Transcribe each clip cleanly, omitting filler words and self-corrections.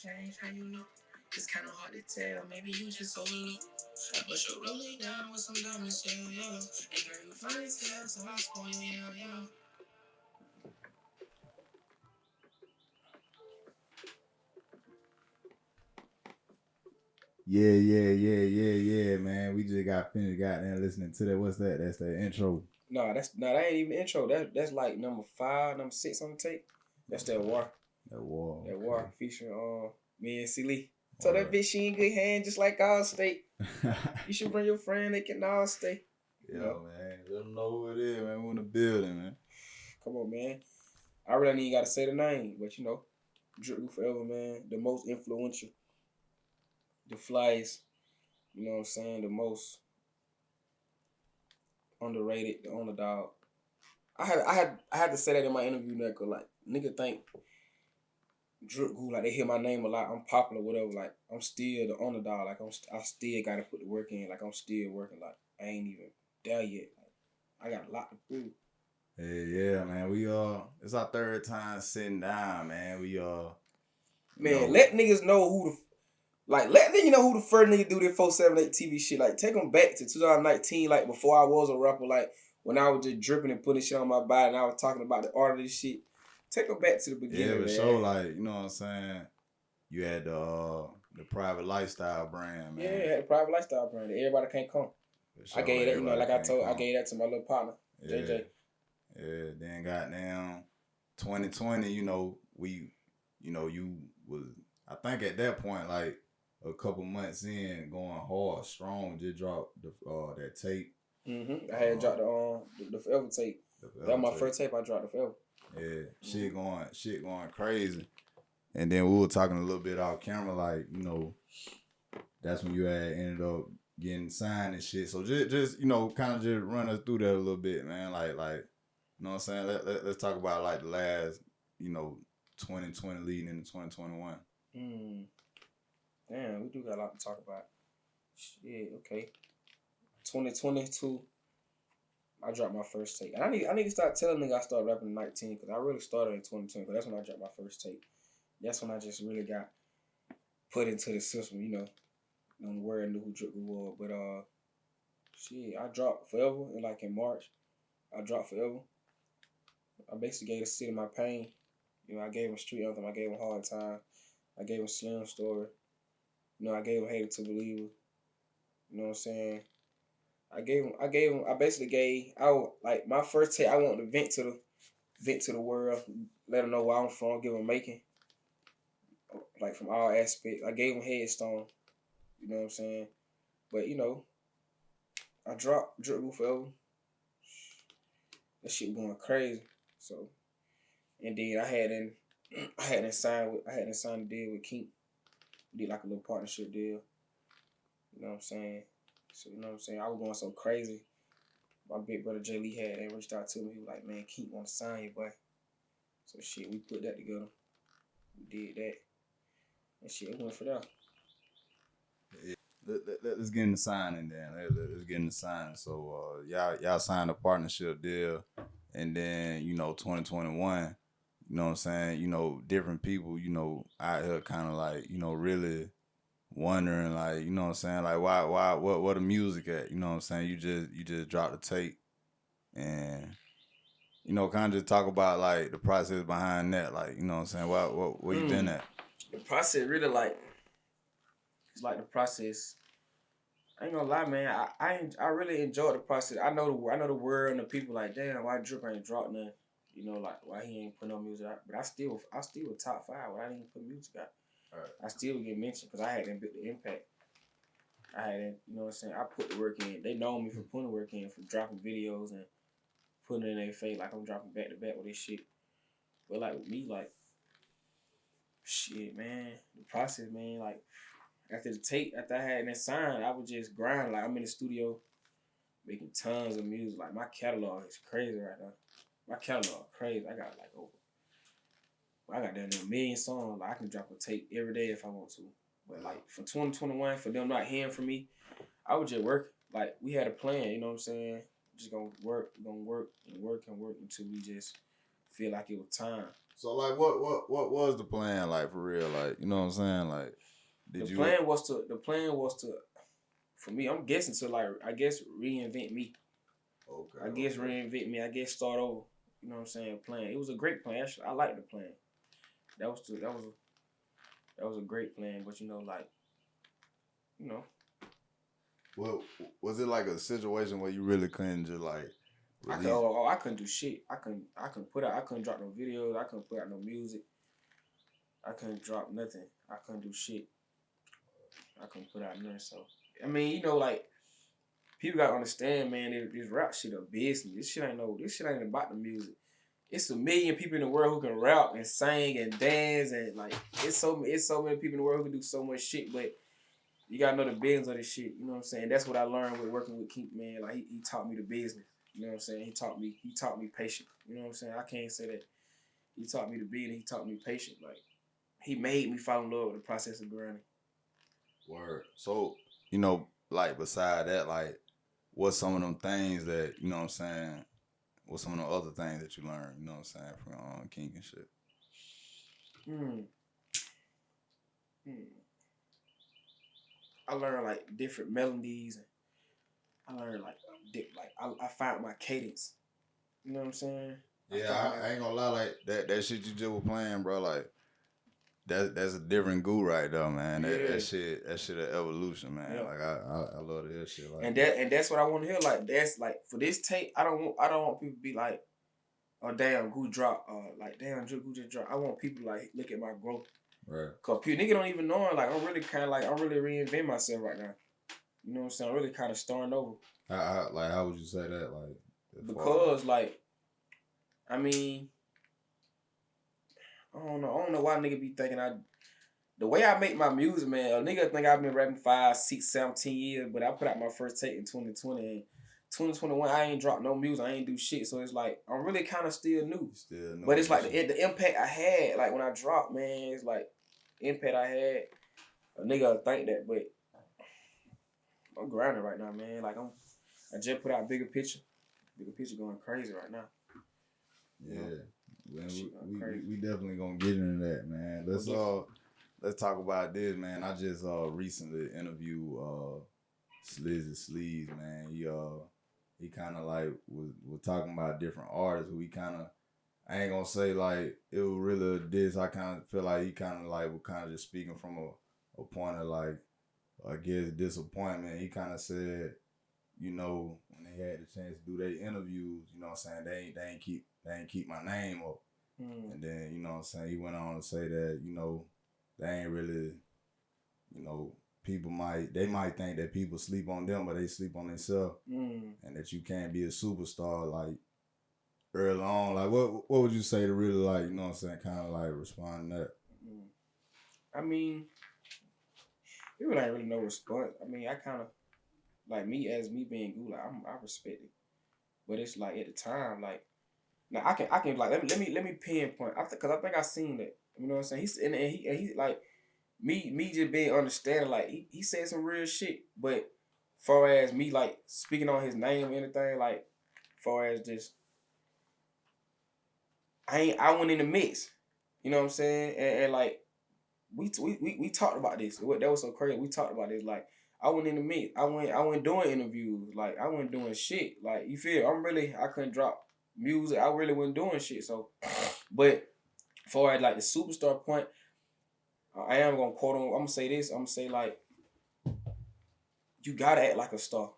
change how you look. It's kind of hard to tell, maybe you just overlook. But you're rolling down with some diamonds, yeah. And girl, you fine as hell, so I'm spoil you, yeah. Yeah, man. We just got finished goddamn listening to that. What's that? That's the intro. No, that ain't even intro. That's like number 5, number 6 on the tape. That's that war. That war. That war featuring me and C Lee. So that bitch, she in good hands, just like Allstate. You should bring your friend, they can all stay. Yo, man. Let them know who it is, man. We in the building, man. Come on, man. I really ain't even got to say the name, but you know, DripGooForever, man. The most influential. The flyest. You know what I'm saying? The most underrated, the underdog. I had to say that in my interview, cause like nigga think DripGoo, like they hear my name a lot. I'm popular, whatever. Like I'm still the underdog. Like I still gotta put the work in. Like I'm still working. Like I ain't even there yet. Like, I got a lot to prove. Yeah, man. We it's our third time sitting down, man. Man, let niggas know let niggas know who the first nigga do this 478 TV shit. Like take them back to 2019, like before I was a rapper. Like when I was just dripping and putting shit on my body, and I was talking about the art of this shit. Take them back to the beginning. Yeah, but man. show like you know what I'm saying. You had the private lifestyle brand, man. Yeah, I had the private lifestyle brand. Everybody can't come. Sure, I gave that, like I told, I gave that to my little partner, JJ. Yeah, then goddamn 2020, you was, I think at that point, like a couple months in, going hard, strong, just dropped that tape. I had dropped the Forever tape. That was my first tape I dropped, the Forever. Yeah, shit going crazy. And then we were talking a little bit off camera, like, that's when you had ended up getting signed and shit. So just kind of just run us through that a little bit, man. Like, you know what I'm saying? Let's talk about like the last, 2020 leading into 2021. Damn, we do got a lot to talk about. Shit, okay. 2022, I dropped my first tape. And I need to start telling niggas I started rapping in 19, because I really started in 2020, because that's when I dropped my first tape. That's when I just really got put into the system, the world knew who DripGoo was. But shit, I dropped Forever in March. I dropped Forever. I basically gave the city my pain. I gave him Street Anthem. I gave him Hard Time. I gave him Slim Story. I gave him Hated to Believer. You know what I'm saying? I basically gave my first take. I wanted to vent to the world, let them know where I'm from, give them making, like from all aspects. I gave him Headstone. You know what I'm saying? But I dropped DripGooForever. That shit going crazy. So, and then I had signed a deal with Keith. We did like a little partnership deal. You know what I'm saying? So I was going so crazy. My big brother Jay Lee had reached out to me. He was like, "Man, Keith want to sign you, boy." So shit, we put that together. We did that, and shit, it went for that. Let's get in the signing then. Let's get in the signing. So y'all signed a partnership deal, and then 2021. You know what I'm saying? Different people, out here kind of like, really wondering, like, you know what I'm saying? Like, why, what the music at? You know what I'm saying? You just dropped the tape, and kind of just talk about like the process behind that, like, you know what I'm saying? Where you been at? The process really it's like the process. I ain't gonna lie, man. I really enjoyed the process. I know the word and the people like, damn, why Drip ain't dropped nothing? Like why he ain't put no music out. But I still was top 5 when I didn't even put music out. Right. I still get mentioned because I had the impact. I had, you know what I'm saying? I put the work in. They know me for putting the work in, for dropping videos and putting it in their face like I'm dropping back to back with this shit. But like with me, like, shit, man, the process, man, like after the tape, after I had that sign, I would just grind. Like I'm in the studio making tons of music. Like my catalog is crazy right now. My catalog crazy. I got down there 1 million songs. Like I can drop a tape every day if I want to. But like for 2021, for them not hearing from me, I would just work. Like we had a plan, you know what I'm saying? Just gonna work and work until we just feel like it was time. So like, what was the plan like for real? Like, you know what I'm saying? Like, The plan was to, for me, I'm guessing to like, I guess reinvent me. Okay. I guess reinvent me. I guess start over. You know what I'm saying? Plan. It was a great plan. Actually, I liked the plan. That was a great plan. But you know, like, you know, Well, was it like a situation where you really couldn't just like release? I couldn't do shit. I couldn't drop no videos. I couldn't put out no music. I couldn't drop nothing. I couldn't do shit. I couldn't put out nothing. So I mean, you know, like, people gotta understand, man. This rap shit a business. This shit ain't about the music. It's a million people in the world who can rap and sing and dance and like it's so many people in the world who can do so much shit, but you gotta know the business of this shit. You know what I'm saying? That's what I learned with working with Keith, man. Like he taught me the business. You know what I'm saying? He taught me patience. You know what I'm saying? I can't say that he taught me the business. He taught me patience. Like he made me fall in love with the process of grinding. Word. So, you know, like beside that, like, what's some of them things that, you know what I'm saying? What's some of the other things that you learned, you know what I'm saying, from King and shit? I learned like different melodies. And I learned like I found my cadence. You know what I'm saying? Yeah, I ain't gonna lie, like that shit you just were playing, bro. Like that's a different goo right there, man. That shit an evolution, man. Like I love that shit. Like and that's what I want to hear. Like that's like for this tape, I don't want people to be like, oh damn, Goo drop, like damn, Goo just drop. I want people to like look at my growth. Right. Cause people nigga don't even know it. Like I'm really reinventing myself right now. You know what I'm saying? I'm really kind of starting over. How would you say that? Like because like, I mean, I don't know why nigga be thinking the way I make my music, man, a nigga think I've been rapping 5, 6, 17 years, but I put out my first tape in 2020 and 2021, I ain't dropped no music, I ain't do shit, so it's like, I'm really kind of still new. But it's like the impact I had, like when I dropped, man, it's like, impact I had, a nigga think that, but I'm grinding right now, man, like I just put out Bigger Picture going crazy right now. Yeah. Man, we definitely gonna get into that, man. Let's talk about this, man. I just recently interviewed Slizzy Sleeves, man. He kind of like was talking about different artists who he kind of, I ain't gonna say like it was really a diss. I kind of feel like he kind of like was kind of just speaking from a point of like, I guess, disappointment. He kind of said, you know, when they had the chance to do their interviews, you know what I'm saying, they ain't keep my name up. And then, you know what I'm saying, he went on to say that, you know, they ain't really, you know, they might think that people sleep on them, but they sleep on themselves. And that you can't be a superstar like early on. Like what would you say to really, like, you know what I'm saying, kind of like respond to that? I mean, people ain't really no response. I mean, I kind of like me being Goo, like I respect it. But it's like at the time, like, now I can like let me pinpoint. Cause I think I seen that. You know what I'm saying? He's and he like me just being understanding. Like he said some real shit, but far as me like speaking on his name or anything, like far as just I went in the mix. You know what I'm saying? And like we talked about this. That was so crazy. We talked about this. Like I went in the mix. I went doing interviews. Like I went doing shit. Like you feel? I couldn't drop music. I really wasn't doing shit. So, but for at like the superstar point, I am gonna quote him. I'm gonna say this. I'm gonna say like, you gotta act like a star.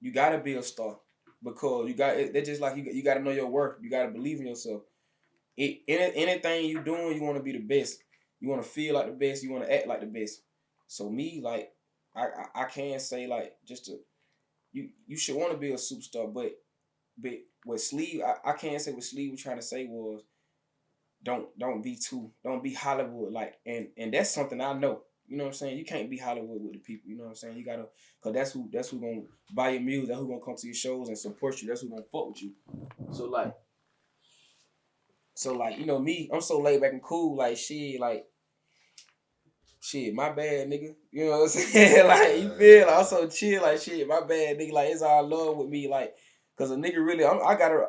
You gotta be a star because they're just like you gotta know your worth. You gotta believe in yourself. Anything you doing, you want to be the best. You want to feel like the best. You want to act like the best. So me, like, I can't say like just to you should want to be a superstar, but what Sleeve I can't say what Sleeve was trying to say was don't be Hollywood like and that's something I know. You know what I'm saying? You can't be Hollywood with the people. You know what I'm saying? You gotta, cause that's who gonna buy your music. That's who gonna come to your shows and support you. That's who gonna fuck with you. So like, you know me, I'm so laid back and cool. Like shit, my bad, nigga. You know what I'm saying? Like you feel like I'm so chill. Like shit, my bad, nigga. Like it's all love with me. Like, cause a nigga really, I gotta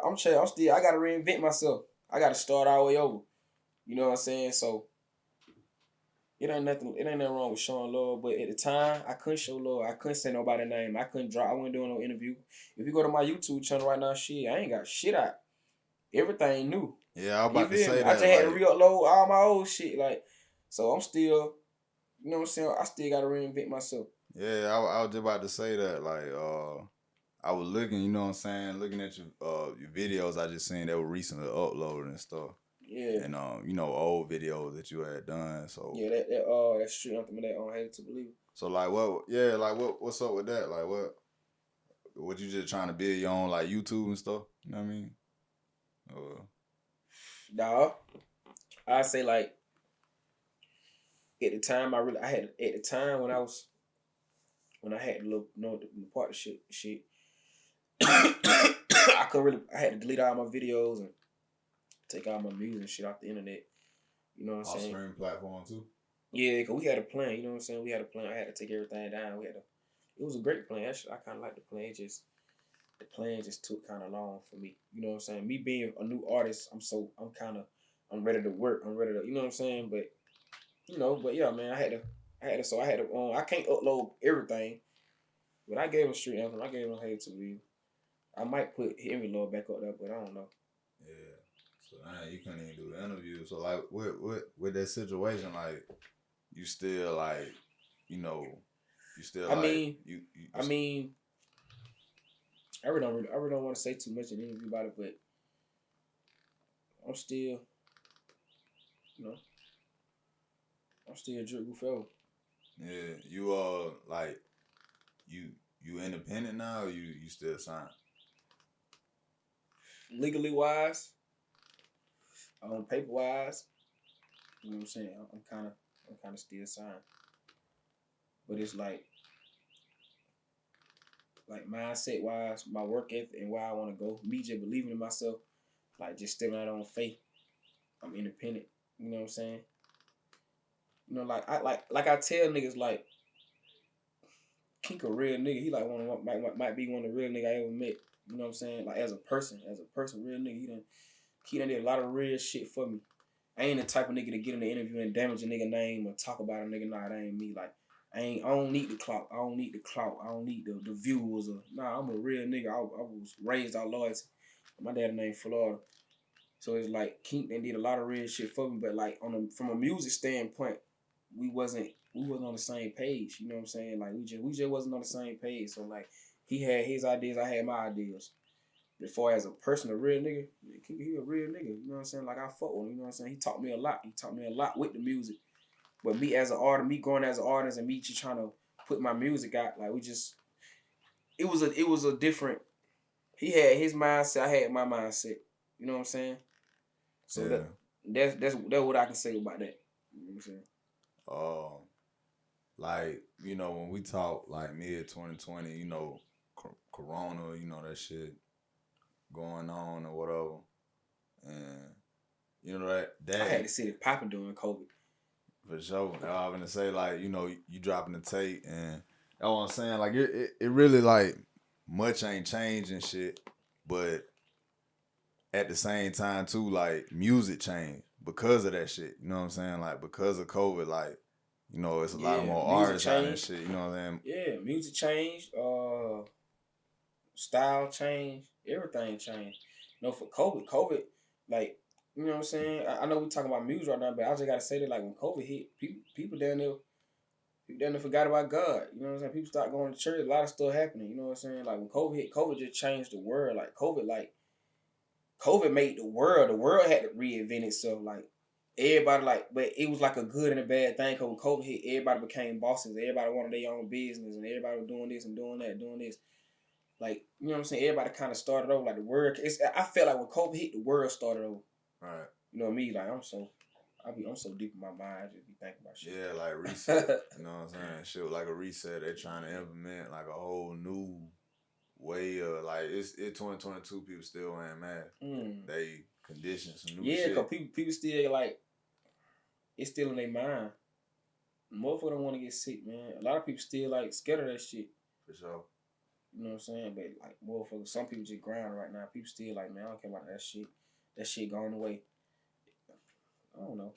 reinvent myself. I gotta start all the way over. You know what I'm saying? So it ain't nothing wrong with showing love, but at the time I couldn't show love. I couldn't say nobody's name. I couldn't drop. I wasn't doing no interview. If you go to my YouTube channel right now, shit, I ain't got shit out. Everything new. Yeah, I was You about to feel me? say I just that. had to Like, re-upload all my old shit. Like, so I'm still, you know what I'm saying? I still gotta reinvent myself. yeah, I was just about to say that. Like, I was looking, you know what I'm saying, looking at your videos. I just seen that were recently uploaded and stuff, Yeah. and you know, old videos that you had done. So Yeah, that street anthem that on Hate to Believe. so like what? Yeah, like what's up with that? Like what you just trying to build your own like YouTube and stuff? You know what I mean? Dawg, I say like at the time I had at the time when I had the little the partnership shit. I had to delete all my videos and take all my music and shit off the internet. You know what I'm Off saying? streaming platform too. Yeah, cause we had a plan. You know what I'm saying? We had a plan. I had to take everything down. It was a great plan. Actually, I kind of like the plan. The plan just took kind of long for me. You know what I'm saying? Me being a new artist, I'm ready to work. I'm ready to, you know what I'm saying? But but yeah, man, I can't upload everything, but I gave him Street Anthem. I gave him Hate to Leave. I might put Henry Lord back up there, but I don't know. Yeah. So you couldn't even do the interview. So like with that situation, like you still like, you know, you still I like mean, I really don't want to say too much in the interview about it, but I'm still, you know, I'm still DripGooForever. yeah, you like you independent now or you still signed? Legally wise, paper wise, you know what I'm saying? I'm kind of still signed, but it's like mindset wise, my work ethic and where I want to go. Me just believing in myself, like just stepping out on faith. I'm independent. You know what I'm saying? You know, like I tell niggas like Kink a real nigga. He like might be one of the real nigga I ever met. You know what I'm saying? Like as a person, real nigga. He done did a lot of real shit for me. I ain't the type of nigga to get in the interview and damage a nigga name or talk about a nigga. Nah, that ain't me. Like I don't need the clout. I don't need the views or nah. I'm a real nigga. I was raised out loyalty. My dad named Florida. So it's like Kink did a lot of real shit for me, but like from a music standpoint, we wasn't on the same page. You know what I'm saying? Like we just wasn't on the same page. So like he had his ideas, I had my ideas. Before as a person, a real nigga, he a real nigga. You know what I'm saying? Like I fuck with him. You know what I'm saying? He taught me a lot. He taught me a lot with the music. But me as an artist, me growing as an artist, and me just trying to put my music out, like it was a different. He had his mindset. I had my mindset. You know what I'm saying? So Yeah. that's what I can say about that. You know what I'm saying? Like, you know, when we talk like mid 2020, you know, Corona, you know, that shit going on or whatever. And you know that I had to see it popping during COVID. For sure. I'm gonna say like, you know, you dropping the tape and that's what I'm saying. Like it really like much ain't changed and shit. But at the same time too, like music changed because of that shit. You know what I'm saying? Like because of COVID, like, you know, it's a lot of more artists out and shit. You know what I'm saying? Yeah, music changed, style changed, everything changed. You know, for COVID, like, you know what I'm saying? I know we talking about music right now, but I just gotta say that like when COVID hit, people down there forgot about God. You know what I'm saying? People start going to church, a lot of stuff happening. You know what I'm saying? Like when COVID hit, COVID just changed the world. Like COVID made the world. The world had to reinvent itself. Like everybody but it was like a good and a bad thing. Cause when COVID hit, everybody became bosses. Everybody wanted their own business, and everybody was doing this and doing that, doing this. Like you know what I'm saying? Everybody kind of started over. Like the world. I felt like when COVID hit, the world started over. Right. You know what I mean? Like I'm so deep in my mind. I just be thinking about shit. Yeah, like reset. You know what I'm saying? Shit like a reset. They're trying to implement like a whole new way of like it's 2022. People still wearing masks. They condition some new shit. Yeah, cause people still like it's still in their mind. Motherfucker don't want to get sick, man. A lot of people still like scared of that shit. For sure. You know what I'm saying? But like motherfuckers, some people just grind right now. People still like, man, I don't care about that shit. That shit going away. I don't know.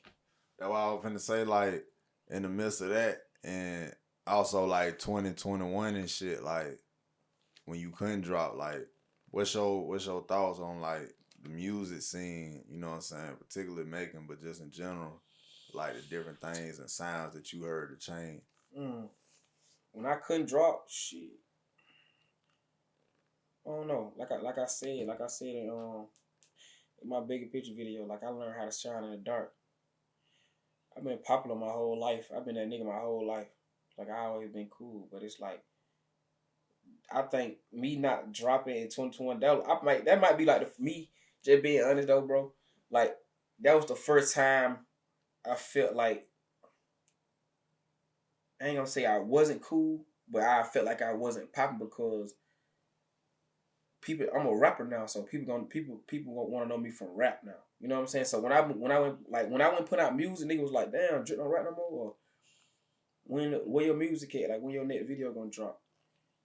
That's why I was finna say, like, in the midst of that, and also like 2021 and shit, like when you couldn't drop, like, what's your thoughts on like the music scene? You know what I'm saying, particularly making, but just in general, like the different things and sounds that you heard to change. Mm. When I couldn't drop, shit. I don't know. Like I said in my bigger picture video, like I learned how to shine in the dark. I've been popular my whole life. I've been that nigga my whole life. Like I always been cool, but it's like I think me not dropping in 2021 that might be like me just being honest though, bro. Like that was the first time I felt like I ain't gonna say I wasn't cool, but I felt like I wasn't popping because people. I'm a rapper now, so people gonna want to know me from rap now. You know what I'm saying? So when I went put out music, nigga was like, damn, Drip don't rap no more. Or where your music at? Like when your next video gonna drop?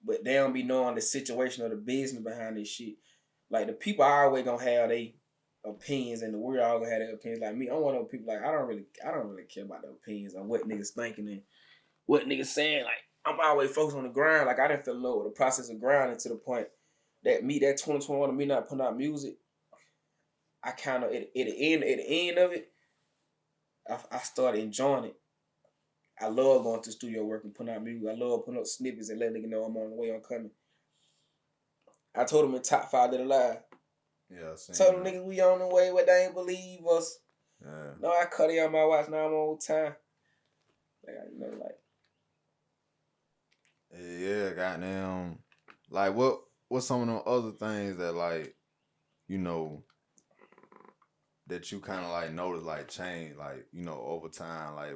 But they don't be knowing the situation or the business behind this shit. Like the people are always gonna have their opinions, and the world all gonna have their opinions. Like me, I'm one of those people. Like I don't really care about the opinions or what niggas thinking and what niggas saying. Like I'm always focused on the grind. Like I didn't feel low with the process of grinding to the point that 2021 and me not putting out music, I kind of at the end of it, I started enjoying it. I love going to the studio work and putting out music. I love putting up snippets and letting niggas know I'm on the way, I'm coming. I told them in top 5 that alive. Yeah, I seen Told them that. niggas we on the way, but they ain't believe us. Yeah. No, I cut it on my watch. Now I'm on time. Like Yeah, goddamn. Like, what's some of them other things that, like, you know, that you kind of like notice like change, like, you know, over time, like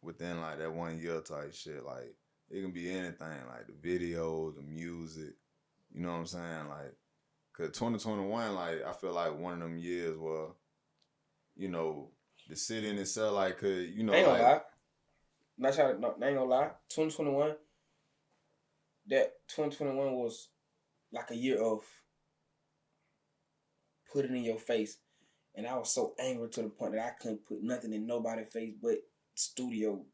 within like that 1 year type shit. Like it can be anything, like the videos, the music. You know what I'm saying? Like, cause 2021, like I feel like one of them years where, you know, the city in itself, like, could, you know, ain't gonna like, lie. I ain't gonna lie. 2021. That 2021 was like a year of put it in your face. And I was so angry to the point that I couldn't put nothing in nobody's face but studio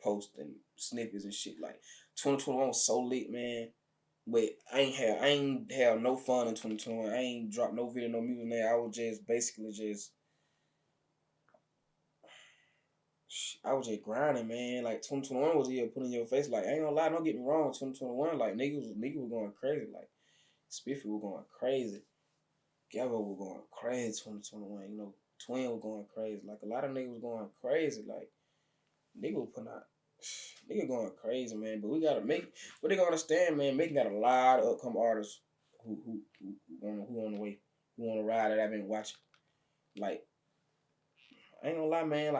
posts and snippets and shit. Like 2021 was so lit, man. But I ain't have no fun in 2021. I ain't dropped no video, no music there. I was just basically I was just grinding, man. Like 2021 was a year putting in your face. Like I ain't gonna lie, don't get me wrong. 2021, like niggas was going crazy. Like Spiffy was going crazy. Gabbo was going crazy 2021. You know, Twin was going crazy. Like a lot of niggas was going crazy. Like nigga was putting out, nigga going crazy, man. But we gotta make. But they gotta understand, man. Making got a lot of upcoming artists who on the way, who on the ride that I've been watching. Like I ain't gonna lie, man.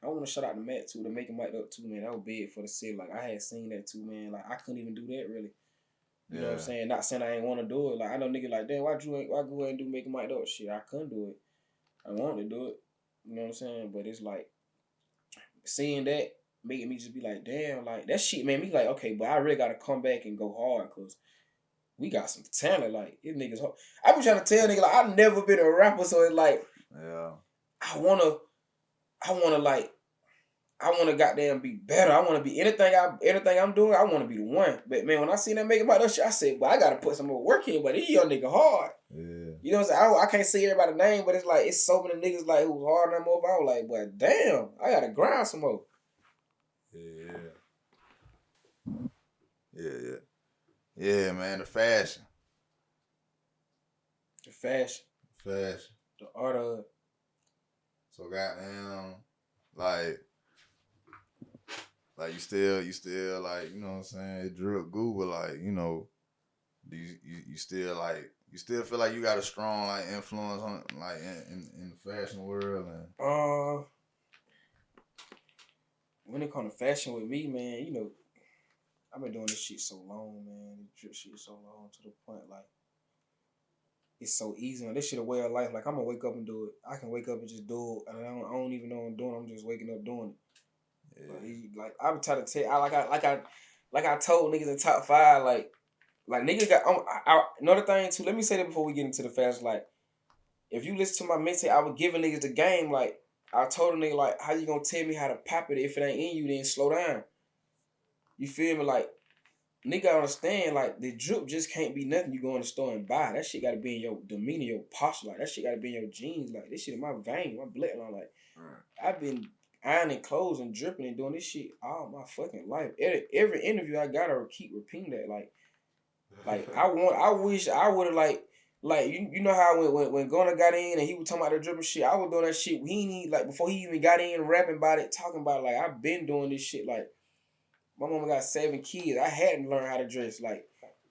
I want to shout out to Matt too, to make him up too, man. That was big for the city. Like I had seen that too, man. Like I couldn't even do that really. You know what I'm saying? Not saying I ain't want to do it. Like I know niggas like, damn, why go ahead and do make him up? Shit, I couldn't do it. I wanted to do it. You know what I'm saying? But it's like seeing that making me just be like, damn, like that shit made me like, okay, but I really gotta come back and go hard because we got some talent. Like these niggas hard. I been trying to tell niggas like I've never been a rapper, so it's like yeah, I wanna goddamn be better. I wanna be anything I'm doing, I wanna be the one. But man, when I seen that make about that shit, I said, well, I gotta put some more work in, but he young nigga hard. yeah, You know what I'm saying? I can't say everybody's name, but it's like it's so many niggas like who's hard than more. I was like, but damn, I gotta grind some more. yeah, yeah, man. The fashion, The fashion, fashion. the art of it. So goddamn, like you still like, you know what I'm saying, drip Google, like, you know, do you still like, you still feel like you got a strong like influence on like in the fashion world and When it comes to fashion with me, man, you know, I've been doing this shit so long, man. This drip shit so long to the point like it's so easy. And this shit a way of life. Like I'm gonna wake up and do it. I can wake up and just do it, and I don't even know what I'm doing. I'm just waking up doing it. Like I'm trying to tell, like I told niggas in top 5, like niggas got. Another thing too. Let me say that before we get into the fashion. Like if you listen to my mixtape, I would give a niggas the game. Like, I told a nigga, like, how you gonna tell me how to pop it if it ain't in you, then slow down. You feel me? Like, nigga understand, like, the drip just can't be nothing you go in the store and buy. That shit gotta be in your demeanor, your posture. Like, that shit gotta be in your jeans. Like, this shit in my vein, my bloodline. Like, I've been ironing clothes and dripping and doing this shit all my fucking life. Every interview I gotta keep repeating that. Like I wish I would have like you know how when Gunna got in and he was talking about the dripping shit, I was doing that shit. He ain't even, like, before he even got in rapping about it, talking about it. Like, I've been doing this shit. Like, my mama got 7 kids. I had to learn how to dress. Like,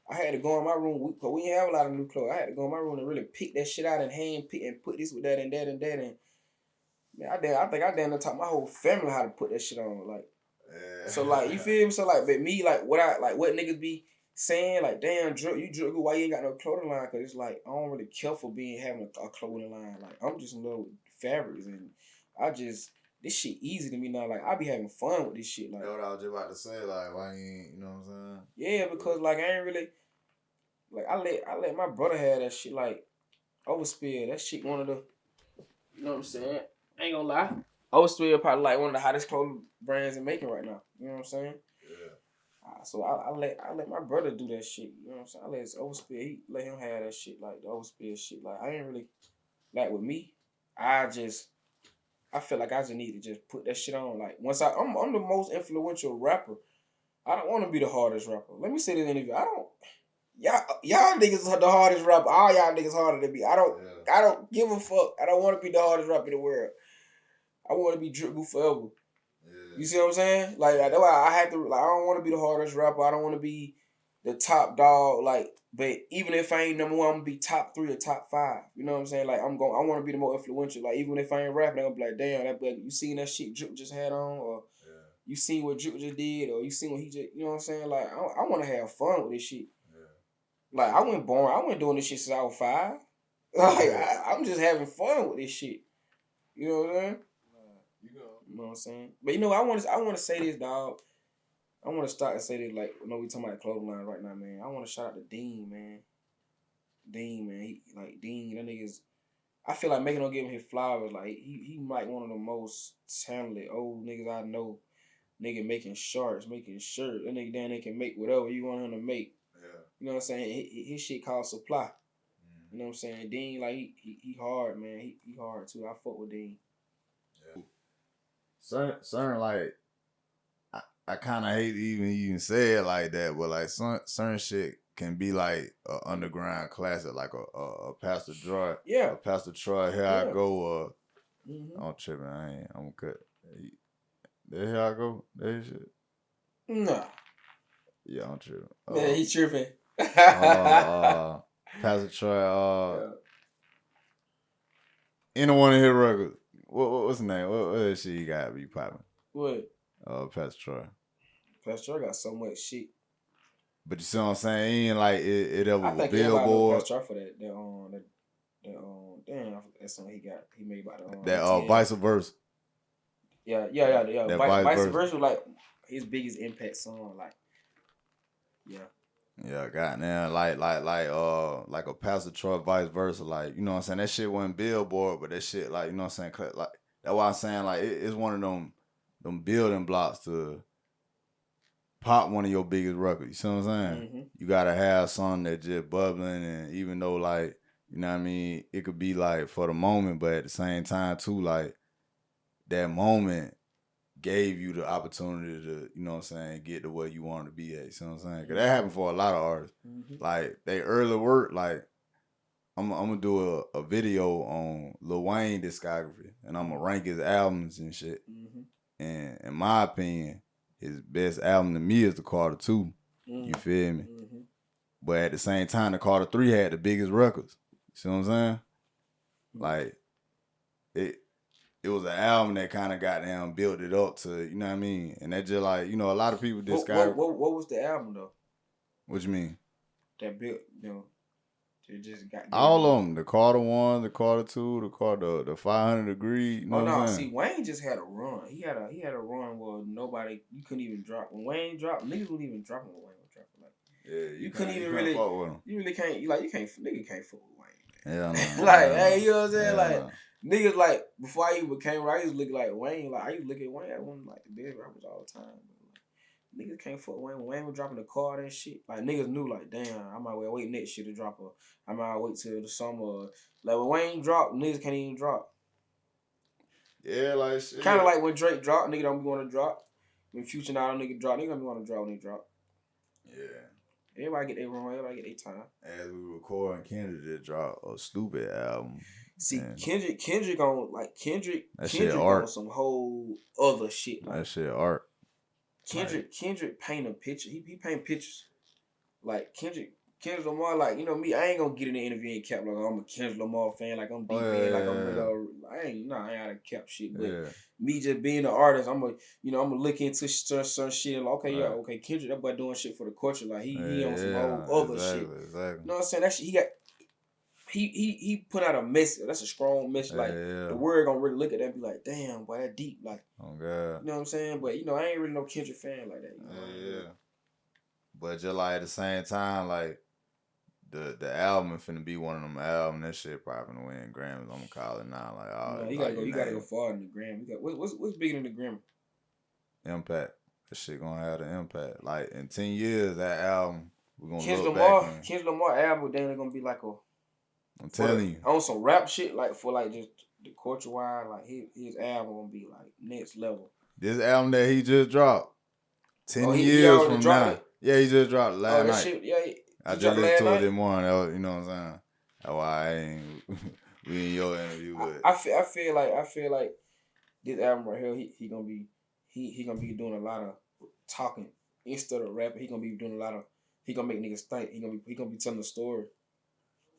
I had to go in my room because we didn't have a lot of new clothes. I had to go in my room and really pick that shit out and hand pick and put this with that and that and that. And man, I think I damn near taught my whole family how to put that shit on. Like, so, like, you feel me? So, like, but me, like, what niggas be saying, like, damn, you drip, why you ain't got no clothing line? Because it's like, I don't really care for having a clothing line. Like, I'm just in love with fabrics, and this shit easy to me now. Like, I be having fun with this shit. Like, that's what I was just about to say. Like, why you ain't, you know what I'm saying? yeah, because, like, I ain't really, like, I let my brother have that shit. Like, Overspill, that shit one of the, you know what I'm saying? I ain't gonna lie. Overspill probably like one of the hottest clothing brands in making right now. You know what I'm saying? Yeah. So I let my brother do that shit. You know what I'm saying? I let his Overspill, let him have that shit, like the Overspill shit. Like, I ain't really, like, with me, I feel like I just need to just put that shit on. Like, once I'm the most influential rapper. I don't want to be the hardest rapper. Let me say this interview. Y'all niggas are the hardest rapper. All y'all niggas harder than me. I don't give a fuck. I don't want to be the hardest rapper in the world. I want to be DripGooForever. Yeah. You see what I'm saying? Like, that's why I had to. Like, I don't want to be the hardest rapper. I don't want to be the top dog. Like, but even if I ain't number one, I'm gonna be top 3 or top 5. You know what I'm saying? Like, I want to be the more influential. Like, even if I ain't rapping, I'm gonna be like, damn, that boy, you seen that shit Drip just had on, or you seen what Drip just did, or you seen what he just, you know what I'm saying? Like, I want to have fun with this shit. Like, I wasn't doing this shit since I was 5. Like, I'm just having fun with this shit. You know what I'm saying? You know what I'm saying? But, you know, I want to say this, dog. I want to start and say this, like, you know, we talking about clothing line right now, man. I want to shout out to Dean, man. Dean, man. Dean, that nigga's, I feel like making him give him his flowers. Like, he might one of the most talented old niggas I know. Nigga making shorts, making shirts. That nigga down there can make whatever you want him to make. Yeah. You know what I'm saying? His shit called Supply. You know what I'm saying? Dean, like, he hard, man. He hard too. I fuck with Dean. Yeah. Certain like, I kind of hate to even say it like that, but like certain shit can be like an underground classic, like a Pastor Troy. Yeah. A Pastor Troy, Here I Go. I'm tripping. I'm gonna cut. There Here I Go. There shit. Nah. Yeah, I'm tripping. Man, he tripping. Pastor Troy. Any one of his records. What's the name? What that shit you got be popping? What? Pastor Troy. Pastor Troy got so much shit. But you see what I'm saying? He ain't like it ever was Billboard. Pastor Troy for that damn, that song he made about that Vice Versa. Yeah. Vice Versa was like his biggest impact song, like. Yeah. Yeah, goddamn, like a Pastor Troy, Vice Versa, like, you know what I'm saying? That shit wasn't Billboard, but that shit, like, you know what I'm saying? Like, that's why I'm saying, like, it's one of them building blocks to pop one of your biggest records. You see what I'm saying? Mm-hmm. You gotta have something that just bubbling, and even though, like, you know what I mean, it could be like for the moment, but at the same time too, like, that moment gave you the opportunity to, you know what I'm saying, get to where you want to be at. You see what I'm saying? Because that happened for a lot of artists. Mm-hmm. Like, they early work, like, I'm going to do a video on Lil Wayne discography, and I'm going to rank his albums and shit. Mm-hmm. And in my opinion, his best album to me is the Carter 2. Mm-hmm. You feel me? Mm-hmm. But at the same time, the Carter 3 had the biggest records. You see what I'm saying? Mm-hmm. Like, it was an album that kind of goddamn built it up to, you know what I mean? And that just like, you know, a lot of people discard. What was the album though? What you mean? That built, you know, it just got all of them. The Carter 1, the Carter 2, the 500 Degree. You know what I'm saying? See, Wayne just had a run. He had a run where you couldn't even drop. When Wayne dropped, niggas wouldn't even drop him when Wayne was dropping. Like, yeah, you couldn't even really fuck with him. You really can't. Nigga can't fuck with Wayne. Hell no. Like, Hell hey, no. you know what I'm saying? Hell Like, no. niggas like before I even became rap, I used to look like Wayne. Like I used to look at Wayne as one of like the best rappers all the time. Niggas can't fuck Wayne. When Wayne was dropping the card and shit, like niggas knew like, damn, I might well wait next year to drop I might wait till the summer. Like when Wayne dropped, niggas can't even drop. Yeah, like shit. Kind of like when Drake dropped, nigga don't be want to drop. When Future now nigga drop, nigga don't be want to drop when he drop. Yeah. Everybody get their run, everybody get their time. As we record, Kendrick did drop a stupid album. See, Man. Kendrick on like Kendrick shit on art. some whole other shit. Like That shit art. Kendrick paint a picture. He paint pictures. Like Kendrick Lamar, like, you know me, I ain't gonna get in the interview and cap like I'm a Kendrick Lamar fan, like I'm deep in, like I'm real. I ain't out of cap shit. But me just being an artist, I'm gonna look into certain shit. Like, okay, yeah, okay, Kendrick, that boy doing shit for the culture. Like he on some whole other shit. Exactly. You know what I'm saying? That shit, he put out a message. That's a strong message. Like the world gonna really look at that and be like, damn, boy, that deep. Like, oh God. You know what I'm saying? But I ain't really no Kendrick fan like that. You know? Yeah. But just like at the same time, like the album finna be one of them albums. That shit probably gonna win Grammys. I'm gonna call it now. Like, oh, you gotta go far in the Grammy. What's bigger than the Grammy? Impact. That shit gonna have the impact. Like in 10 years, that album we're gonna Kendrick look Lamar, back and Kendrick Lamar album, then it's gonna be like I'm telling you. On some rap shit, like for like just the culture wise, like his album gonna be like next level. This album that he just dropped, 10 he years already from dropped now. it? Yeah, he just dropped it last night. Shit, yeah, I just listened to it this morning. That was, you know what I'm saying? That's why I ain't we in your interview with. I feel like this album right here, he gonna be doing a lot of talking instead of rapping. He gonna be doing a lot of. He gonna make niggas think. He gonna be telling the story.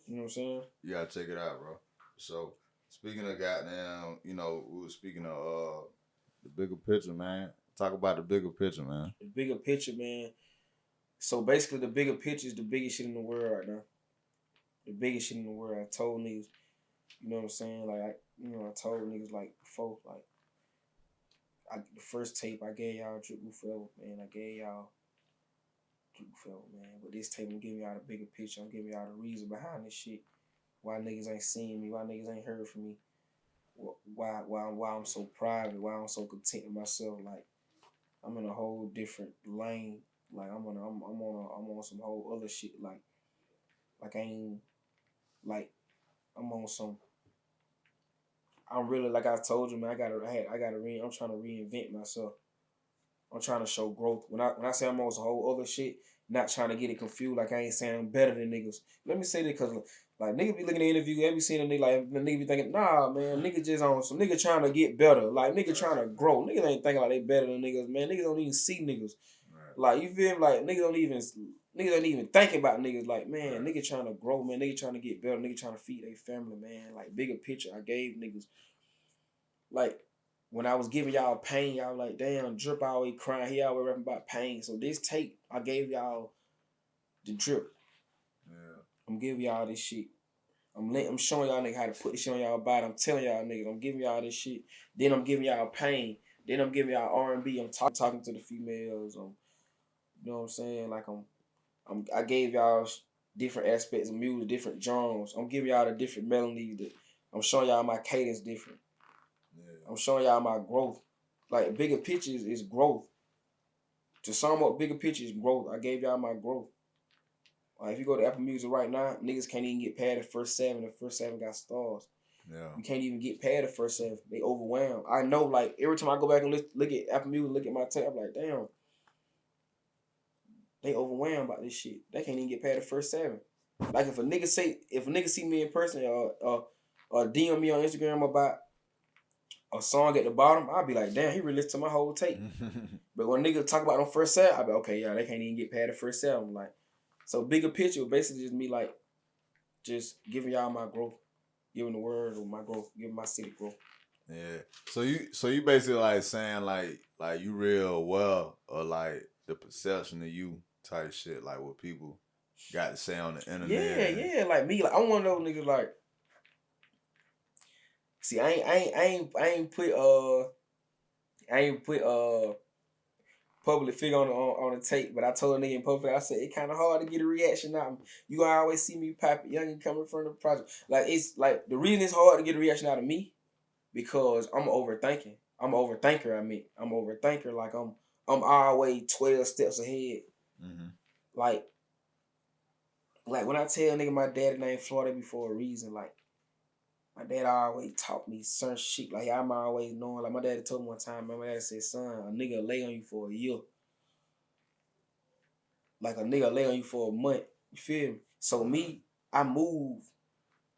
You know what I'm saying? You gotta check it out, bro. So speaking of goddamn, we were speaking of the bigger picture, man. Talk about the bigger picture, man. The bigger picture, man. So basically, the bigger picture is the biggest shit in the world right now. The biggest shit in the world. I told niggas, you know what I'm saying? Like, I told niggas like before, like, the first tape I gave y'all DripGooForever, man. I gave y'all DripGooForever, man. But this tape, I'm giving y'all the bigger picture. I'm giving y'all the reason behind this shit. Why niggas ain't seen me? Why niggas ain't heard from me? Why I'm so private? Why I'm so content with myself? Like, I'm in a whole different lane. Like I'm on some whole other shit. Like I ain't like I'm on some. I'm really, like I told you, man. I'm trying to reinvent myself. I'm trying to show growth. When I say I'm on some whole other shit, not trying to get it confused. Like I ain't saying I'm better than niggas. Let me say that because like niggas be looking at the interview, they be seeing a nigga like the nigga be thinking, nah, man, nigga just on some nigga trying to get better. Like nigga trying to grow. Niggas ain't thinking like they better than niggas, man. Niggas don't even see niggas. Right. Like you feel me? Like niggas ain't even thinking about niggas. Like, man, right. Nigga trying to grow, man. Nigga trying to get better. Nigga trying to feed their family, man. Like bigger picture. I gave niggas. Like when I was giving y'all pain, y'all like, damn, Drip always crying. He always rapping about pain. So this tape, I gave y'all the Drip. Yeah. I'm giving y'all this shit. I'm showing y'all niggas how to put this shit on y'all body. I'm telling y'all niggas, I'm giving y'all this shit. Then I'm giving y'all pain. Then I'm giving y'all R&B. I'm talking to the females. You know what I'm saying? Like I gave y'all different aspects of music, different genres. I'm giving y'all the different melodies. I'm showing y'all my cadence different. Yeah. I'm showing y'all my growth. Like bigger pictures is growth. To sum up, bigger picture is growth. I gave y'all my growth. Like if you go to Apple Music right now, niggas can't even get past the first 7. The first 7 got stars. Yeah. You can't even get past the first 7. They overwhelmed. I know, like every time I go back and look at Apple Music, look at my tape, I'm like, damn. They overwhelmed by this shit. They can't even get past the first 7. Like if a nigga see me in person or DM me on Instagram about a song at the bottom, I'll be like, damn, he really listened to my whole tape. But when niggas talk about them first 7, I'll be okay, yeah, they can't even get past the first 7. Like, so bigger picture basically just me like just giving y'all my growth, giving the word of my growth, giving my city growth. Yeah. So you basically like saying like you real well or like the perception of you type shit, like what people got to say on the internet. Yeah, like me, like I'm one of those niggas like. See, I ain't put public figure on the tape, but I told a nigga in public, I said, it kind of hard to get a reaction out of me. You gonna always see me pop it, young and coming from the project. Like, it's like, the reason it's hard to get a reaction out of me, because I'm overthinking. I'm an overthinker, I'm an overthinker. Like, I'm always 12 steps ahead. Mm-hmm. Like when I tell a nigga my daddy named Florida before a reason, like, my dad always taught me certain shit. Like, I'm always knowing. Like, my daddy told me one time, man, my dad said, son, a nigga lay on you for a year. Like, a nigga lay on you for a month. You feel me? So me, I move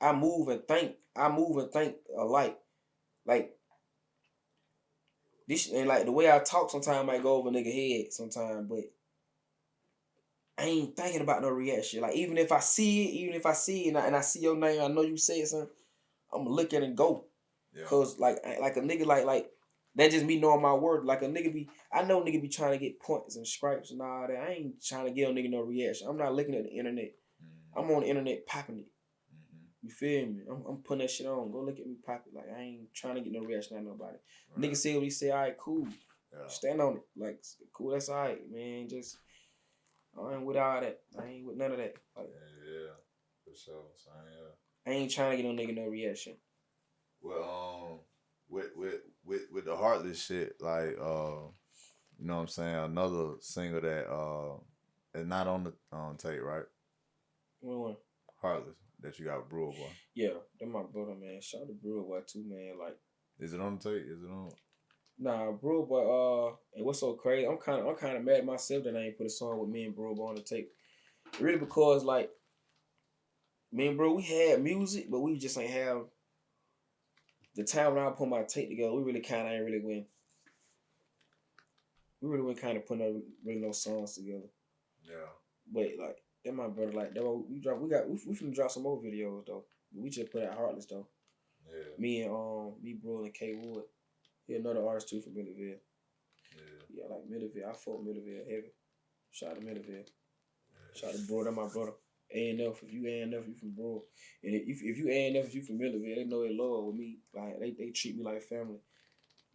and think. Alike. Like, this, and like the way I talk sometimes might go over a nigga head sometimes, but I ain't thinking about no reaction. Like, even if I see it and I see your name, I know you said something, I'm gonna look at it and go. Yeah. Cause like a nigga like that just me knowing my word. Like, I know nigga be trying to get points and stripes and all that. I ain't trying to get a nigga no reaction. I'm not looking at the internet. Mm-hmm. I'm on the internet popping it. Mm-hmm. You feel me? I'm putting that shit on. Go look at me pop it. Like, I ain't trying to get no reaction out of nobody. Right. Nigga say what he say, all right, cool. Yeah. Stand on it. Like, cool, that's all right, man. Just, I ain't with all that. I ain't with none of that. Like, yeah, for sure. So, yeah. I ain't trying to get no nigga no reaction. Well, with the Heartless shit, like, you know what I'm saying? Another single that is not on the tape, right? What one? Heartless, that you got Brewer Boy. Yeah, that's my brother, man. Shout out to Brewer Boy too, man. Like, is it on the tape? Is it on? Nah, Brewer Boy. And what's so crazy? I'm kind of mad at myself that I ain't put a song with me and Brewer Boy on the tape. Really, because like, me and bro, we had music, but we just ain't have the time when I put my tape together. We really kind of ain't really win. We really went kind of putting up really no songs together. Yeah. But like, that my brother, like, that we finna drop some more videos though. We just put out Heartless though. Yeah. Me, bro, and K Wood. He another artist too from Millerville. Yeah, like Millerville. I fuck Millerville heavy. Shout out to Millerville. Yeah. Shout out to bro, that's my brother. A&F, if you A&F, you from bro. And if you A&F, you from Millerville, they know they love with me. Like, they treat me like family.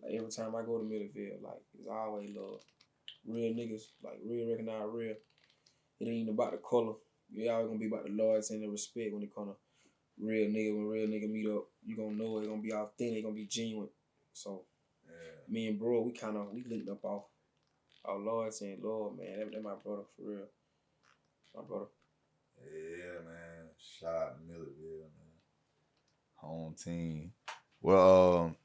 Like, every time I go to Millerville, like, it's always love. Real niggas, like, real recognize real. It ain't about the color. You always gonna be about the loyalty and the respect when it come to real nigga. When real nigga meet up, you gonna know it gonna be authentic, it gonna be genuine. So, yeah. Me and bro, we linked up off our loyalty and love, man. That my brother, for real. My brother. Yeah, man. Shout out to Millerville, man. Home team. Well,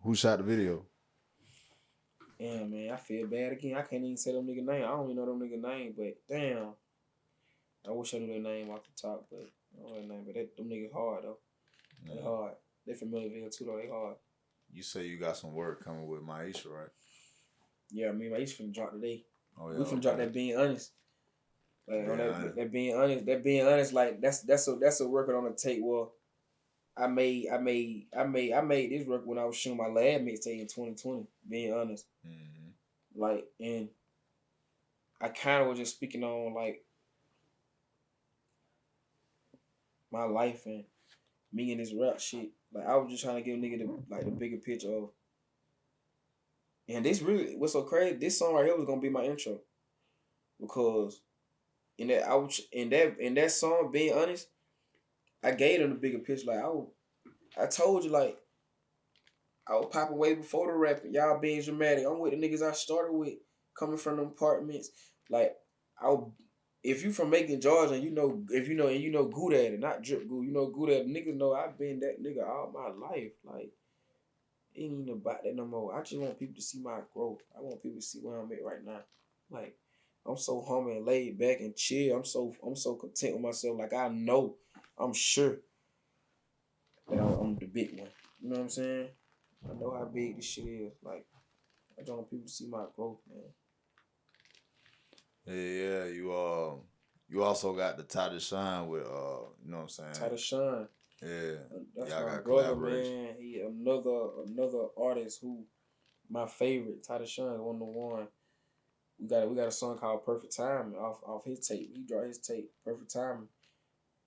who shot the video? Yeah, man, I feel bad again. I can't even say them nigga name. I don't even know them nigga name, but damn. I wish I knew their name off the top, but I don't know their name. But them niggas hard though. Yeah. They hard. They from Millerville too though. They hard. You say you got some work coming with Maisha, right? Yeah, me and Maisha finna drop today. Oh, yeah, we finna drop that Being Honest. Like, on that being honest, like, that's a record on the tape. Well, I made this record when I was shooting my lab mixtape in 2020. Being honest, like, and I kind of was just speaking on like my life and me and this rap shit. Like, I was just trying to give a nigga the bigger picture of. And this really, what's so crazy? This song right here was gonna be my intro, because in that song, Being Honest, I gave them the bigger picture. Like, I told you, like, I was popping way before the rapping. Y'all being dramatic. I'm with the niggas I started with, coming from them apartments. Like, if you from Macon, Georgia, and you know good at it, not drip good, you know good at it. Niggas know I've been that nigga all my life. Like, it ain't even about that no more. I just want people to see my growth. I want people to see where I'm at right now. Like, I'm so humble and laid back and chill. I'm so content with myself. Like, I know, I'm sure that I'm the big one. You know what I'm saying? I know how big this shit is. Like, I just want people to see my growth, man. Yeah, you also got the Titus Shine with you know what I'm saying? Titus Shine. Yeah. That's y'all my got brother, man. He another artist who my favorite. Titus Shine, one of the one. We got a song called Perfect Timing off his tape. He dropped his tape, Perfect Timing.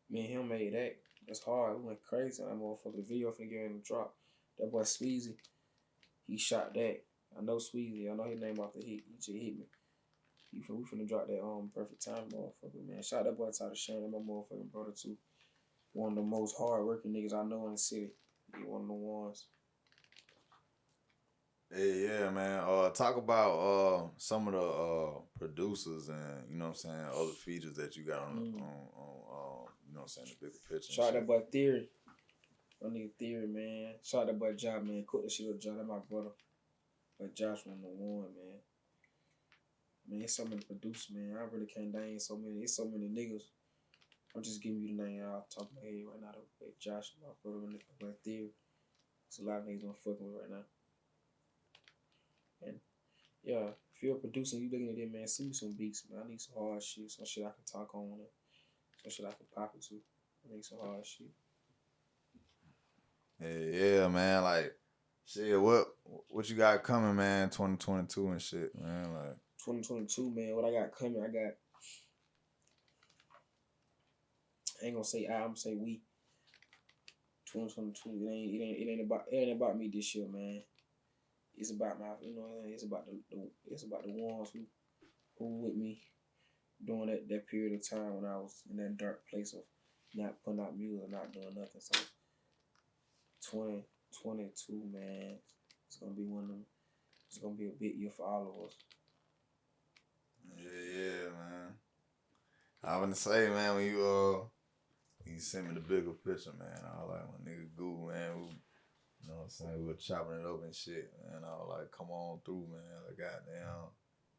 Me and him made that. That's hard. We went crazy on that motherfucker. The video finna get in the drop. That boy Sweezy, he shot that. I know Sweezy. I know his name off the hit. He just hit me. We finna drop that perfect time, motherfucker, man. Shout out that boy Tyler Shane, my motherfucking brother too. One of the most hard working niggas I know in the city. He one of the ones. Hey, yeah, man. Talk about some of the producers and you know what I'm saying, other features that you got on you know what I'm saying, the bigger picture. Shout out that boy Theory. My nigga Theory, man. Shout out that boy Josh, man. Cook that shit with Josh. That's my brother. But Josh one of the one, man. Man, it's so many producers, man. I really can't name so many. It's so many niggas. I'm just giving you the name off the top of my head right now. But Josh, my brother, and my boy Theory. There's a lot of niggas I'm fucking with right now. And yeah, if you're a producer and you looking at it, man, send me some beats, man. I need some hard shit, some shit I can talk on, and some shit I can pop it to. I need some hard shit. Yeah, man. Like, shit, what you got coming, man? 2022 and shit, man. Like 2022, man. What I got coming? I ain't gonna say I'm gonna say we. 2022. It ain't about me this year, man. It's about my, it's about the ones who with me during that period of time when I was in that dark place of not putting out music, not doing nothing. So 2022, man, it's gonna be one of them. It's gonna be a big year for all of us. yeah, man. I want to say, man, when you sent me the bigger picture, man, I was like, my nigga Goo, man, you know what I'm saying, we were chopping it up and shit, man. I was like, come on through, man. Like, goddamn,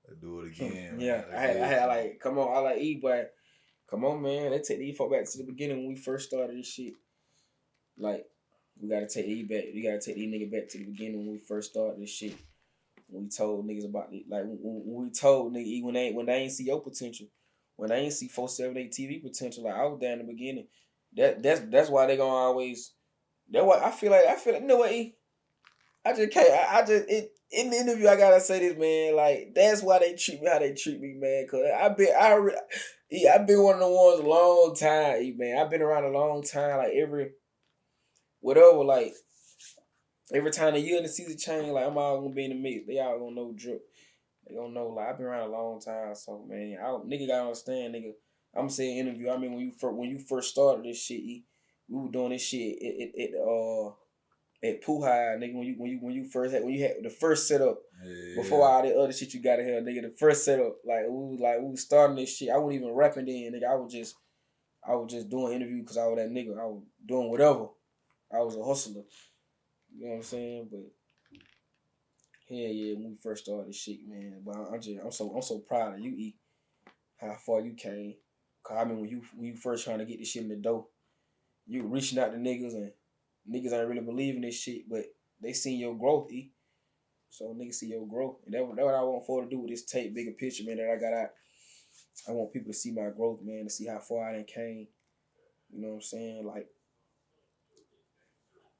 let's do it again, man. Yeah, I had like, come on, I like E, but come on, man. Let's take the E back to the beginning when we first started this shit. Like, we gotta take E back. We gotta take these niggas back to the beginning when we first started this shit. When we told niggas about it, like when we told niggas when they ain't see your potential, when they ain't see 478 TV potential, like I was there in the beginning. That's why they gonna always. That's why I feel like you know what, E? I just can't. In the interview I gotta say this, man. Like that's why they treat me how they treat me, man. Cause I've been one of the ones a long time, E, man. I've been around a long time. Like every time the year and the season change, like I'm all gonna be in the mix. They all gonna know Drip. They gonna know, like I've been around a long time, so man, nigga gotta understand, nigga. I'm saying interview. I mean, when you first started this shit, we were doing this shit at Puhai, nigga. When you had the first setup before all the other shit you got in here, nigga. The first setup, like we was starting this shit. I wasn't even rapping then, nigga. I was just doing interview because I was that nigga. I was doing whatever. I was a hustler. You know what I'm saying? But yeah, when we first started this shit, man. But I'm so proud of you, E. How far you came. Cause I mean when you first trying to get this shit in the door, you reaching out to niggas and niggas ain't really believing this shit, but they seen your growth, E. So niggas see your growth. And that's what I want for to do with this tape, bigger picture, man, that I got out. I want people to see my growth, man, to see how far I done came. You know what I'm saying? Like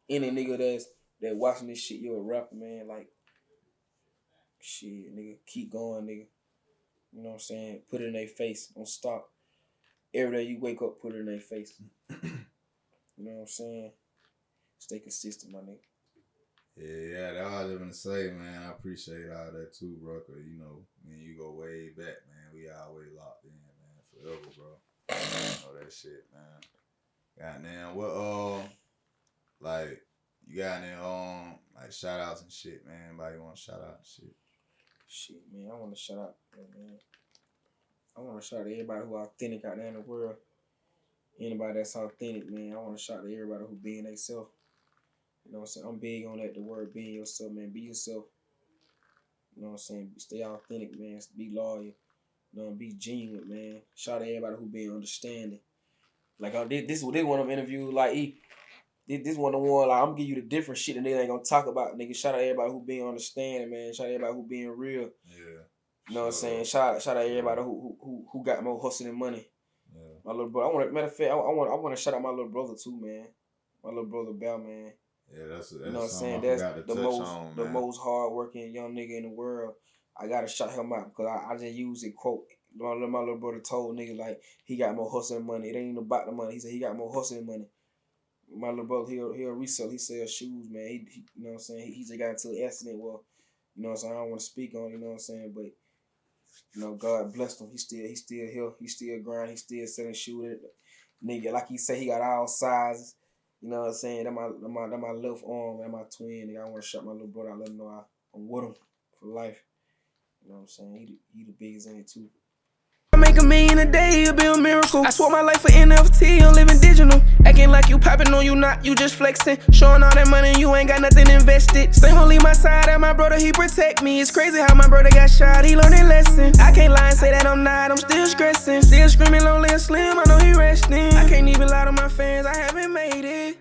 any nigga that watching this shit, you're a rapper, man. Like shit, nigga, keep going, nigga. You know what I'm saying? Put it in their face. Don't stop. Every day you wake up, put it in their face. You know what I'm saying? Stay consistent, my nigga. Yeah, that's all I was gonna say, man. I appreciate all that too, bro. Cause you know, me and you go way back, man. We always locked in, man, forever, bro. You know that shit, man. Goddamn, what like you got any like shout outs and shit, man. Anybody want to shout out and shit? Shit, man. I want to shout out, man. I want to shout out to everybody who authentic out there in the world. Anybody that's authentic, man. I want to shout out to everybody who being themselves. You know what I'm saying? I'm big on that, the word being yourself, man. Be yourself. You know what I'm saying? Stay authentic, man. Be loyal. You know, be genuine, man. Shout out to everybody who being understanding. Like, this one of them interviews, like, this one of the one, like, I'm gonna give you the different shit that they ain't gonna talk about, nigga. Shout out to everybody who being understanding, man. Shout out to everybody who being real. Yeah. You know what I'm saying? Shout out to everybody who got more hustle than money. Yeah. My little brother. Matter of fact, I want to shout out my little brother too, man. My little brother Bell, man. Yeah, that's you know what I'm saying. That's the most hardworking young nigga in the world. I gotta shout him out because I just use it quote. My little brother told nigga like he got more hustle than money. It ain't even about the money. He said he got more hustle than money. My little brother, he'll resell. He sells shoes, man. He you know what I'm saying. He just got into an accident. Well, You know what I'm saying? I don't want to speak on, you know what I'm saying, but you know, God blessed him. He still here. He still grind. He still selling shooting. Nigga, like he said, he got all sizes. You know what I'm saying? That my left arm, that my twin. Nigga, I want to shut my little brother out, let him know I'm with him for life. You know what I'm saying? He the biggest in it too. I make $1 million a day, it'll be a miracle. I swore my life for NFT, I'm living digital. Acting like you popping on you not, you just flexing. Showing all that money, you ain't got nothing invested. Same won't leave my side, and my brother, he protect me. It's crazy how my brother got shot, he learned a lesson. I can't lie and say that I'm not, I'm still stressing. Still screaming lonely and slim, I know he resting. I can't even lie to my fans, I haven't made it.